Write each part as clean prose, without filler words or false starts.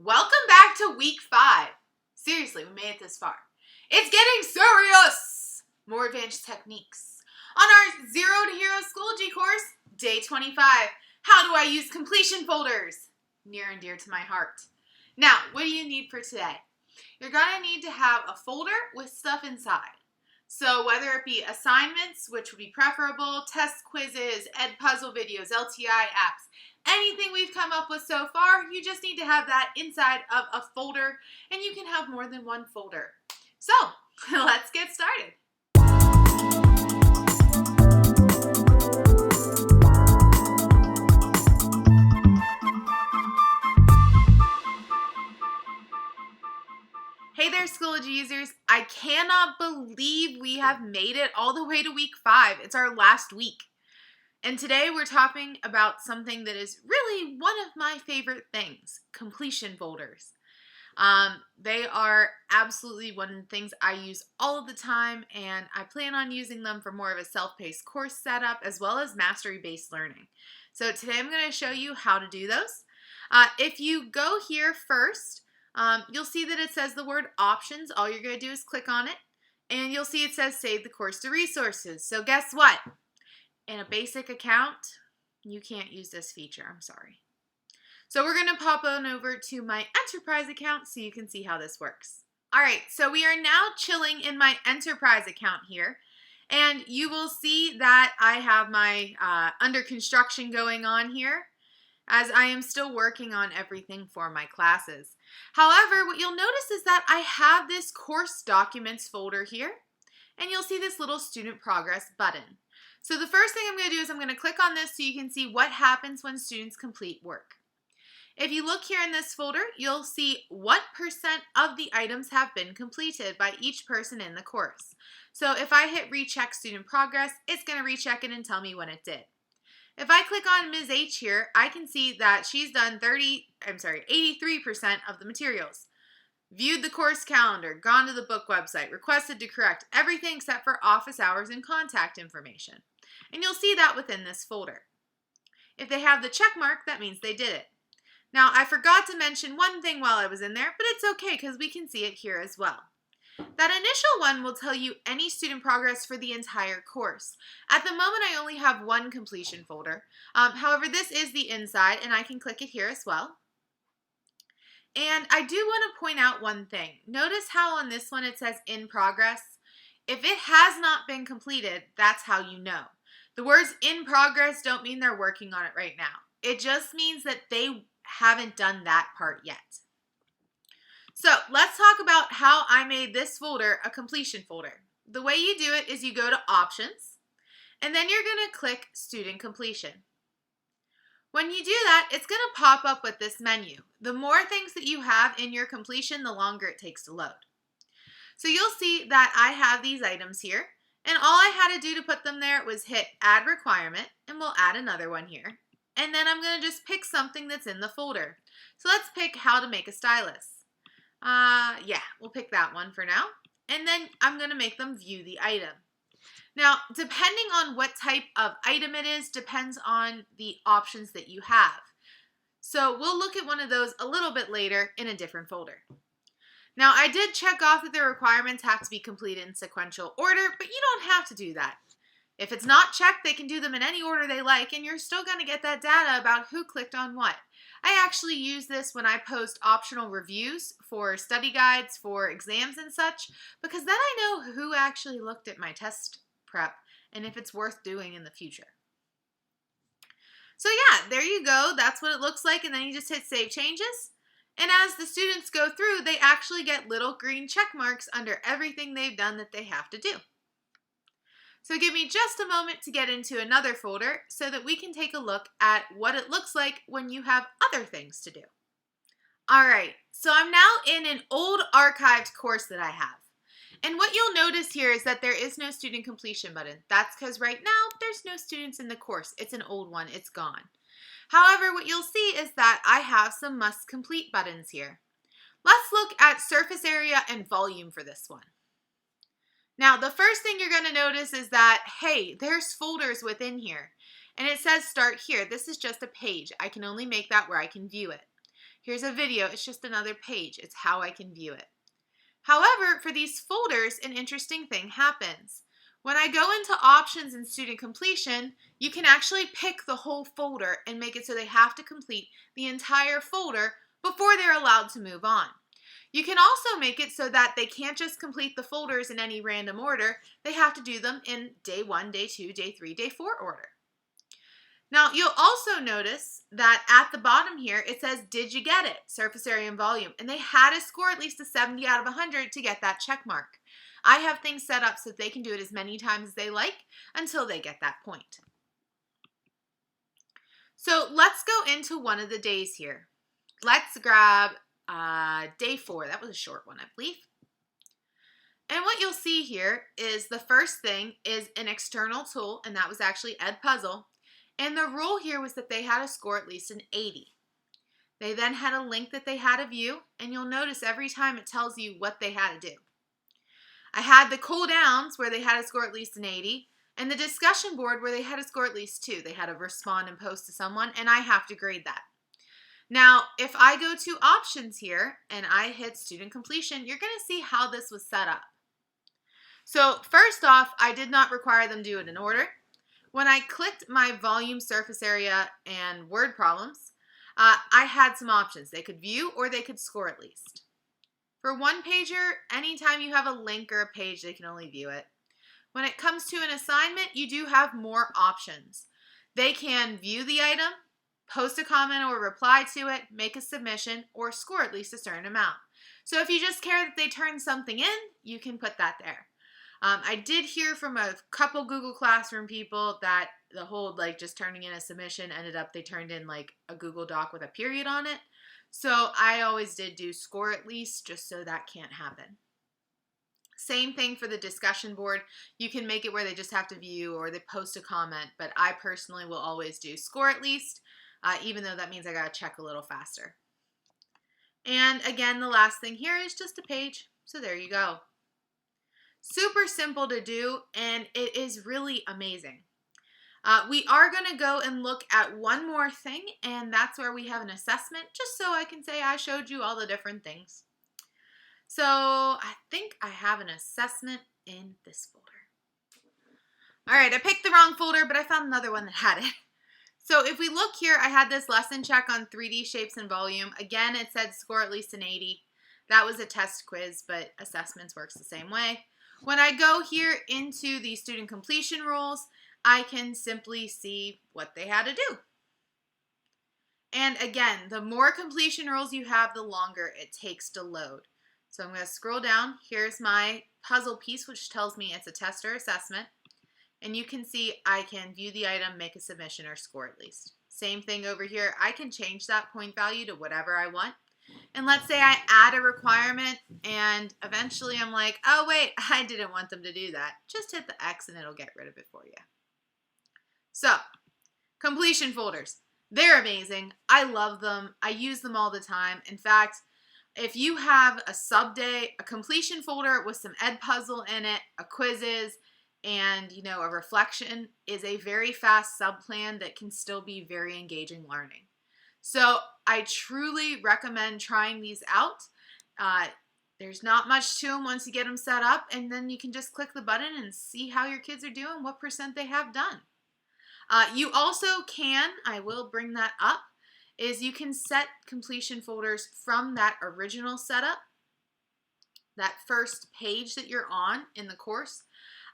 Welcome back to week 5. Seriously, we made it this far. It's getting serious! More advanced techniques. On our Zero to Hero Schoology course, day 25, how do I use completion folders? Near and dear to my heart. Now, what do you need for today? You're going to need to have a folder with stuff inside. So whether it be assignments, which would be preferable, test quizzes, Edpuzzle videos, LTI apps, anything we've come up with so far, you just need to have that inside of a folder, and you can have more than one folder. So, let's get started. Hey there, Schoology users. I cannot believe we have made it all the way to week 5. It's our last week. And today we're talking about something that is really one of my favorite things, completion folders. They are absolutely one of the things I use all of the time, and I plan on using them for more of a self-paced course setup as well as mastery-based learning. So today I'm going to show you how to do those. If you go here first, you'll see that it says the word options. All you're going to do is click on it, and you'll see it says save the course to resources. So guess what? In a basic account, you can't use this feature. I'm sorry. So we're going to pop on over to my enterprise account so you can see how this works. All right, so we are now chilling in my enterprise account here, and you will see that I have my under construction going on here, as I am still working on everything for my classes. However, what you'll notice is that I have this course documents folder here, and you'll see this little student progress button. So the first thing I'm going to do is I'm going to click on this so you can see what happens when students complete work. If you look here in this folder, you'll see what percent of the items have been completed by each person in the course. So if I hit recheck student progress, it's going to recheck it and tell me when it did. If I click on Ms. H here, I can see that she's done 83% of the materials. Viewed the course calendar, gone to the book website, requested to correct everything except for office hours and contact information. And you'll see that within this folder. If they have the check mark, that means they did it. Now, I forgot to mention one thing while I was in there, but it's okay because we can see it here as well. That initial one will tell you any student progress for the entire course. At the moment, I only have one completion folder. However, this is the inside, and I can click it here as well. And I do want to point out one thing. Notice how on this one it says in progress. If it has not been completed, that's how you know. The words in progress don't mean they're working on it right now. It just means that they haven't done that part yet. So let's talk about how I made this folder a completion folder. The way you do it is you go to options, and then you're going to click student completion. When you do that, it's going to pop up with this menu. The more things that you have in your completion, the longer it takes to load. So you'll see that I have these items here, and all I had to do to put them there was hit add requirement, and we'll add another one here. And then I'm going to just pick something that's in the folder. So let's pick how to make a stylus. Yeah, we'll pick that one for now. And then I'm going to make them view the item. Now, depending on what type of item it is, depends on the options that you have. So we'll look at one of those a little bit later in a different folder. Now, I did check off that the requirements have to be completed in sequential order, but you don't have to do that. If it's not checked, they can do them in any order they like, and you're still going to get that data about who clicked on what. I actually use this when I post optional reviews for study guides for exams and such, because then I know who actually looked at my test prep and if it's worth doing in the future. So yeah, there you go. That's what it looks like, and then you just hit Save Changes. And as the students go through, they actually get little green check marks under everything they've done that they have to do. So give me just a moment to get into another folder so that we can take a look at what it looks like when you have other things to do. All right, so I'm now in an old archived course that I have. And what you'll notice here is that there is no student completion button. That's because right now there's no students in the course. It's an old one, it's gone. However, what you'll see is that I have some must complete buttons here. Let's look at surface area and volume for this one. Now, the first thing you're going to notice is that, hey, there's folders within here. And it says start here. This is just a page. I can only make that where I can view it. Here's a video. It's just another page. It's how I can view it. However, for these folders, an interesting thing happens. When I go into options in student completion, you can actually pick the whole folder and make it so they have to complete the entire folder before they're allowed to move on. You can also make it so that they can't just complete the folders in any random order. They have to do them in day 1, day 2, day 3, day 4 order. Now, you'll also notice that at the bottom here, it says, did you get it? Surface area and volume. And they had to score at least a 70 out of 100 to get that check mark. I have things set up so they can do it as many times as they like until they get that point. So let's go into one of the days here. Let's grab day 4. That was a short one, I believe. And what you'll see here is the first thing is an external tool, and that was actually Edpuzzle. And the rule here was that they had to score at least an 80. They then had a link that they had to view, and you'll notice every time it tells you what they had to do. I had the cool downs where they had to score at least an 80, and the discussion board where they had to score at least 2. They had to respond and post to someone, and I have to grade that. Now, if I go to options here and I hit student completion, you're going to see how this was set up. So first off, I did not require them to do it in order. When I clicked my volume, surface area, and word problems, I had some options. They could view or they could score at least. For one pager, anytime you have a link or a page, they can only view it. When it comes to an assignment, you do have more options. They can view the item, post a comment or reply to it, make a submission, or score at least a certain amount. So if you just care that they turn something in, you can put that there. I did hear from a couple Google Classroom people that the whole just turning in a submission ended up they turned in a Google Doc with a period on it. So I always did do score at least just so that can't happen. Same thing for the discussion board. You can make it where they just have to view or they post a comment, but I personally will always do score at least, even though that means I gotta check a little faster. And again, the last thing here is just a page. So there you go. Super simple to do, and it is really amazing. We are going to go and look at one more thing, and that's where we have an assessment, just so I can say I showed you all the different things. So I think I have an assessment in this folder. All right, I picked the wrong folder, but I found another one that had it. So if we look here, I had this lesson check on 3D shapes and volume. Again, it said score at least an 80. That was a test quiz, but assessments works the same way. When I go here into the student completion rules, I can simply see what they had to do. And again, the more completion rules you have, the longer it takes to load. So I'm going to scroll down. Here's my puzzle piece, which tells me it's a test or assessment. And you can see I can view the item, make a submission, or score at least. Same thing over here. I can change that point value to whatever I want. And let's say I add a requirement and eventually I'm like, oh wait, I didn't want them to do that. Just hit the X and it'll get rid of it for you. So, completion folders. They're amazing. I love them. I use them all the time. In fact, if you have a sub day, a completion folder with some Edpuzzle in it, a quizzes, and a reflection is a very fast sub plan that can still be very engaging learning. So I truly recommend trying these out. There's not much to them once you get them set up, and then you can just click the button and see how your kids are doing, what % they have done. You also can, I will bring that up, is you can set completion folders from that original setup, that first page that you're on in the course.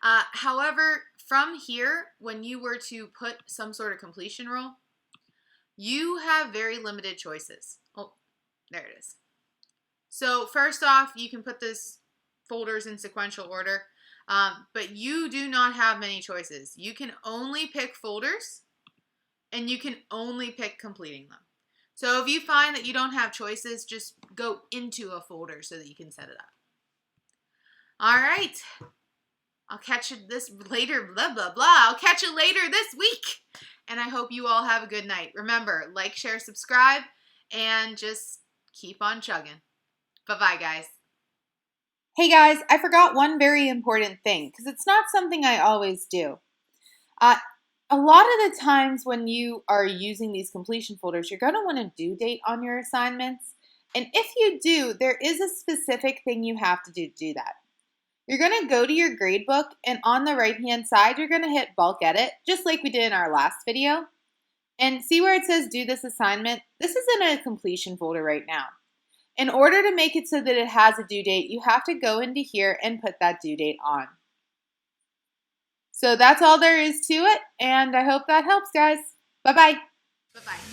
However, from here, when you were to put some sort of completion rule, you have very limited choices. Oh, there it is. So first off, you can put this folders in sequential order, but you do not have many choices. You can only pick folders, and you can only pick completing them. So if you find that you don't have choices, just go into a folder so that you can set it up. All right. I'll catch you this later, blah, blah, blah. I'll catch you later this week. And I hope you all have a good night. Remember, like, share, subscribe, and just keep on chugging. Bye-bye, guys. Hey, guys, I forgot one very important thing because it's not something I always do. A lot of the times when you are using these completion folders, you're going to want a due date on your assignments. And if you do, there is a specific thing you have to do that. You're going to go to your gradebook, and on the right-hand side, you're going to hit bulk edit, just like we did in our last video. And see where it says do this assignment? This is in a completion folder right now. In order to make it so that it has a due date, you have to go into here and put that due date on. So that's all there is to it, and I hope that helps, guys. Bye-bye. Bye-bye.